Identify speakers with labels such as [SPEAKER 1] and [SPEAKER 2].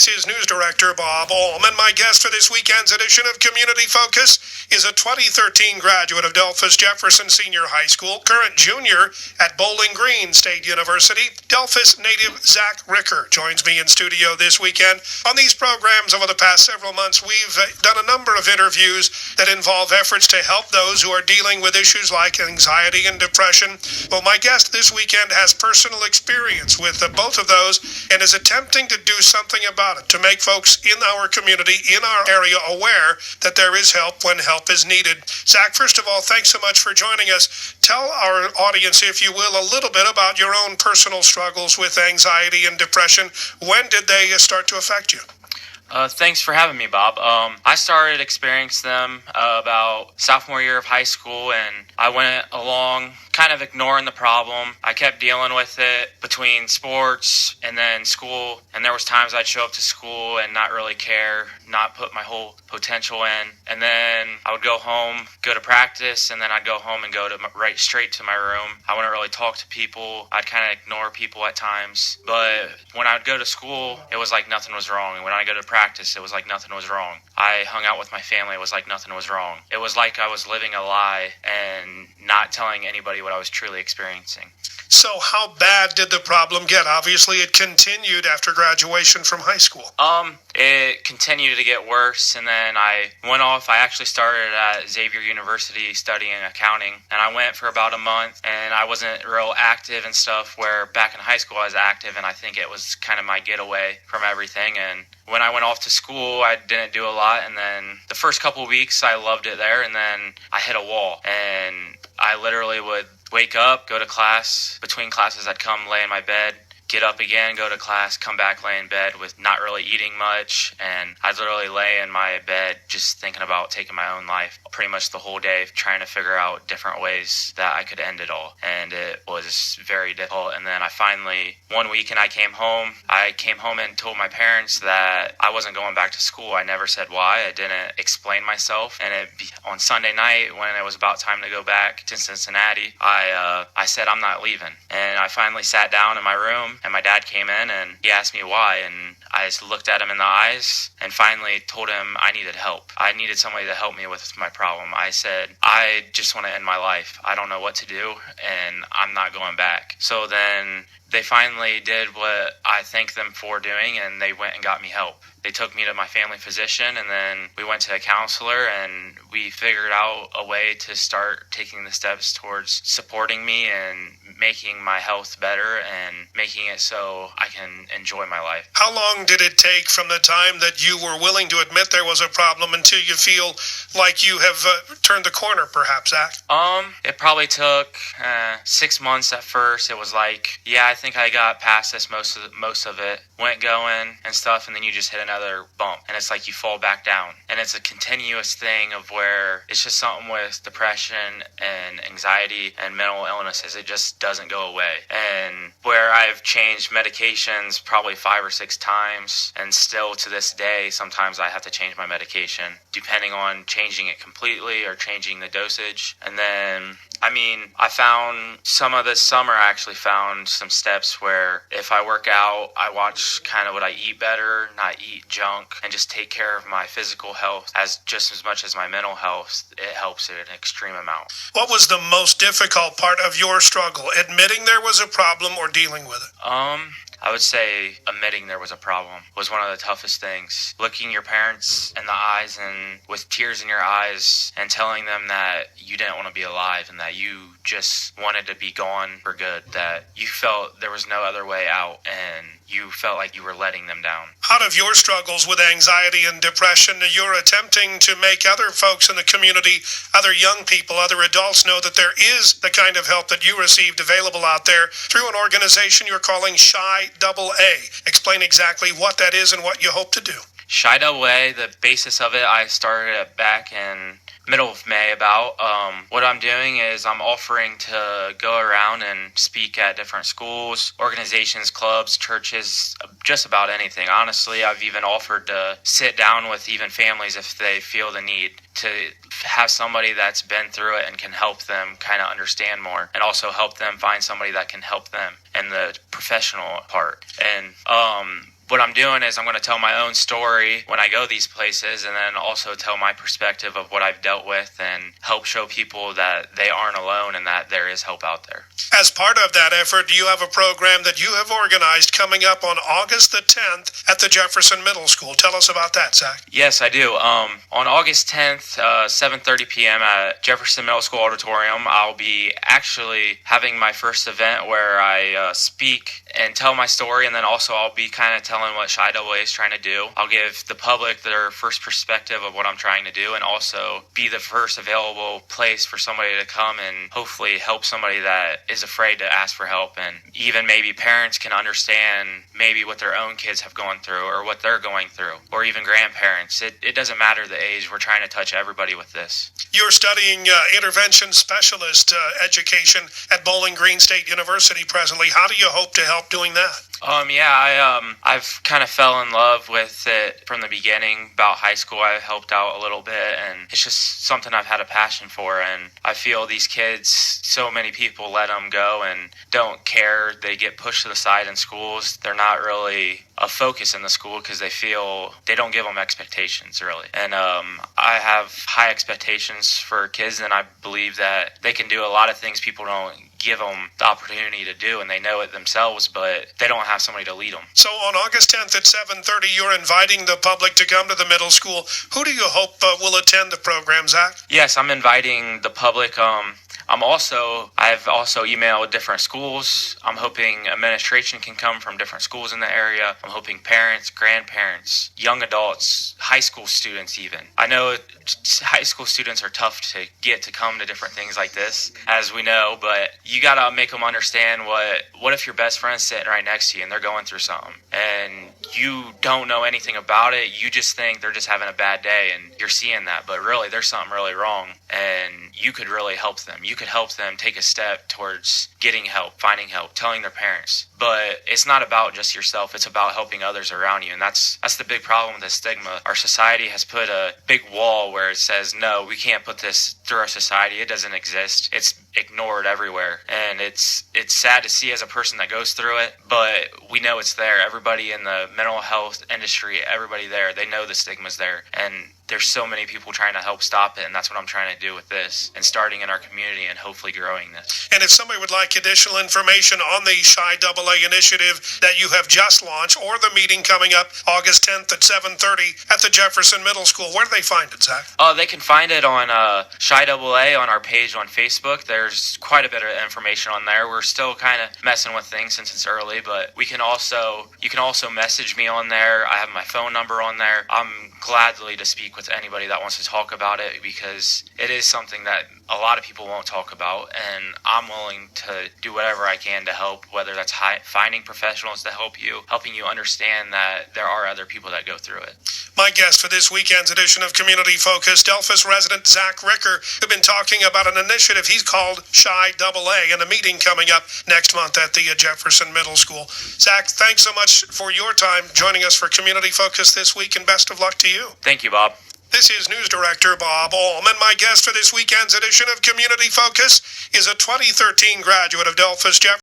[SPEAKER 1] This is News Director Bob Ulm, and my guest for this weekend's edition of Community Focus is a 2013 graduate of Delphus Jefferson Senior High School, current junior at Bowling Green State University. Delphus native Zach Ricker joins me in studio this weekend. On these programs over the past several months, we've done a number of interviews that involve efforts to help those who are dealing with issues like anxiety and depression. Well, my guest this weekend has personal experience with both of those and is attempting to do something about it to make folks in our community, in our area, aware that there is help when help is needed. Zach, first of all, thanks so much for joining us. Tell our audience, if you will, a little bit about your own personal struggles with anxiety and depression. When did they start to affect you?
[SPEAKER 2] Thanks for having me, Bob. I started experiencing them about sophomore year of high school, and I went along kind of ignoring the problem. I kept dealing with it between sports and then school, and there was times I'd show up to school and not really care, not put my whole potential in, and then I would go home, go to practice, and then I'd go home and go to right straight to my room. I wouldn't really talk to people. I'd kind of ignore people at times, but when I'd go to school, it was like nothing was wrong, and when I go to practice, it was like nothing was wrong. I hung out with my family, it was like nothing was wrong. It was like I was living a lie and not telling anybody what I was truly experiencing.
[SPEAKER 1] So how bad did the problem get? Obviously, it continued after graduation from high school.
[SPEAKER 2] It continued to get worse, and then I went off. I actually started at Xavier University studying accounting, and I went for about a month, and I wasn't real active and stuff, where back in high school I was active, and I think it was kind of my getaway from everything. And when I went off to school, I didn't do a lot, and then the first couple weeks I loved it there, and then I hit a wall, and I literally would wake up, go to class. Between classes, I'd come lay in my bed, get up again, go to class, come back, lay in bed with not really eating much. And I'd literally lay in my bed just thinking about taking my own life pretty much the whole day, trying to figure out different ways that I could end it all. And it was very difficult. And then I finally, one weekend I came home and told my parents that I wasn't going back to school. I never said why. I didn't explain myself. And on Sunday night, when it was about time to go back to Cincinnati, I said I'm not leaving. And I finally sat down in my room, and my dad came in and he asked me why, and I just looked at him in the eyes and finally told him I needed help. I needed somebody to help me with my problem. I said, I just want to end my life. I don't know what to do, and I'm not going back. So then they finally did what I thank them for doing, and they went and got me help. They took me to my family physician, and then we went to a counselor, and we figured out a way to start taking the steps towards supporting me and making my health better and making it so I can enjoy my life.
[SPEAKER 1] How long did it take from the time that you were willing to admit there was a problem until you feel like you have turned the corner, perhaps, Zach?
[SPEAKER 2] It probably took 6 months at first. It was like, yeah, I think I got past this most of it, went going and stuff, and then you just hit another bump, and it's like you fall back down. And it's a continuous thing of where it's just something with depression and anxiety and mental illnesses. It just doesn't go away. And where I've changed medications probably 5 or 6 times, and still to this day, sometimes I have to change my medication, depending on changing it completely or changing the dosage. And then I found some of this summer, I actually found some steps where if I work out, I watch kind of what I eat better, not eat junk, and just take care of my physical health just as much as my mental health. It helps it an extreme amount.
[SPEAKER 1] What was the most difficult part of your struggle? Admitting there was a problem or dealing with it?
[SPEAKER 2] I would say admitting there was a problem was one of the toughest things. Looking your parents in the eyes and with tears in your eyes and telling them that you didn't want to be alive and that you just wanted to be gone for good, that you felt there was no other way out and you felt like you were letting them down.
[SPEAKER 1] Out of your struggles with anxiety and depression, you're attempting to make other folks in the community, other young people, other adults know that there is the kind of help that you received available out there through an organization you're calling S.H.Y. Explain exactly what that is and what you hope to do.
[SPEAKER 2] S.H.Y, the basis of it, I started it back in middle of May about. What I'm doing is I'm offering to go around and speak at different schools, organizations, clubs, churches, just about anything. Honestly, I've even offered to sit down with even families if they feel the need to have somebody that's been through it and can help them kind of understand more, and also help them find somebody that can help them in the professional part. And what I'm doing is I'm going to tell my own story when I go these places, and then also tell my perspective of what I've dealt with and help show people that they aren't alone and that there is help out there.
[SPEAKER 1] As part of that effort, you have a program that you have organized coming up on August the 10th at the Jefferson Middle School. Tell us about that, Zach.
[SPEAKER 2] Yes, I do. On August 10th, 7:30 p.m. at Jefferson Middle School Auditorium, I'll be actually having my first event where I speak and tell my story, and then also I'll be kind of telling what S.H.Y is trying to do. I'll give the public their first perspective of what I'm trying to do, and also be the first available place for somebody to come and hopefully help somebody that is afraid to ask for help, and even maybe parents can understand maybe what their own kids have gone through or what they're going through, or even grandparents. It doesn't matter the age. We're trying to touch everybody with this.
[SPEAKER 1] You're studying intervention specialist education at Bowling Green State University presently. How do you hope to help doing that?
[SPEAKER 2] I've kind of fell in love with it from the beginning. About high school, I helped out a little bit, and it's just something I've had a passion for. And I feel these kids, so many people let them go and don't care. They get pushed to the side in schools. They're not really a focus in the school because they feel they don't give them expectations, really. And I have high expectations for kids, and I believe that they can do a lot of things people don't give them the opportunity to do, and they know it themselves, but they don't have somebody to lead them.
[SPEAKER 1] So on August 10th at 7:30, you're inviting the public to come to the middle school. Who do you hope will attend the program, Zach?
[SPEAKER 2] Yes, I'm inviting the public. I've also emailed different schools. I'm hoping administration can come from different schools in the area. I'm hoping parents, grandparents, young adults, high school students even. I know high school students are tough to get to come to different things like this, as we know, but you gotta make them understand what if your best friend's sitting right next to you and they're going through something and you don't know anything about it. You just think they're just having a bad day and you're seeing that, but really there's something really wrong, and you could really help them. You could help them take a step towards getting help, finding help, telling their parents. But it's not about just yourself. It's about helping others around you. And that's the big problem with the stigma. Our society has put a big wall where it says, no, we can't put this through our society. It doesn't exist. It's ignored everywhere. And it's sad to see as a person that goes through it, but we know it's there. Everybody in the mental health industry, everybody there, they know the stigma's there. And there's so many people trying to help stop it, and that's what I'm trying to do with this, and starting in our community and hopefully growing this.
[SPEAKER 1] And if somebody would like additional information on the S.H.Y initiative that you have just launched, or the meeting coming up August 10th at 7:30 at the Jefferson Middle School, where do they find it, Zach?
[SPEAKER 2] They can find it on S.H.Y on our page on Facebook. There's quite a bit of information on there. We're still kind of messing with things since it's early, but you can also message me on there. I have my phone number on there. I'm gladly to speak with anybody that wants to talk about it, because it is something that a lot of people won't talk about, and I'm willing to do whatever I can to help, whether that's finding professionals to help you, helping you understand that there are other people that go through it.
[SPEAKER 1] My guest for this weekend's edition of Community Focus, Delphos resident Zach Ricker, who's been talking about an initiative he's called S.H.Y and a meeting coming up next month at the Jefferson Middle School. Zach, thanks so much for your time joining us for Community Focus this week, and best of luck to you.
[SPEAKER 2] Thank you, Bob.
[SPEAKER 1] This is News Director Bob Ulm, and my guest for this weekend's edition of Community Focus is a 2013 graduate of Delphos Jefferson.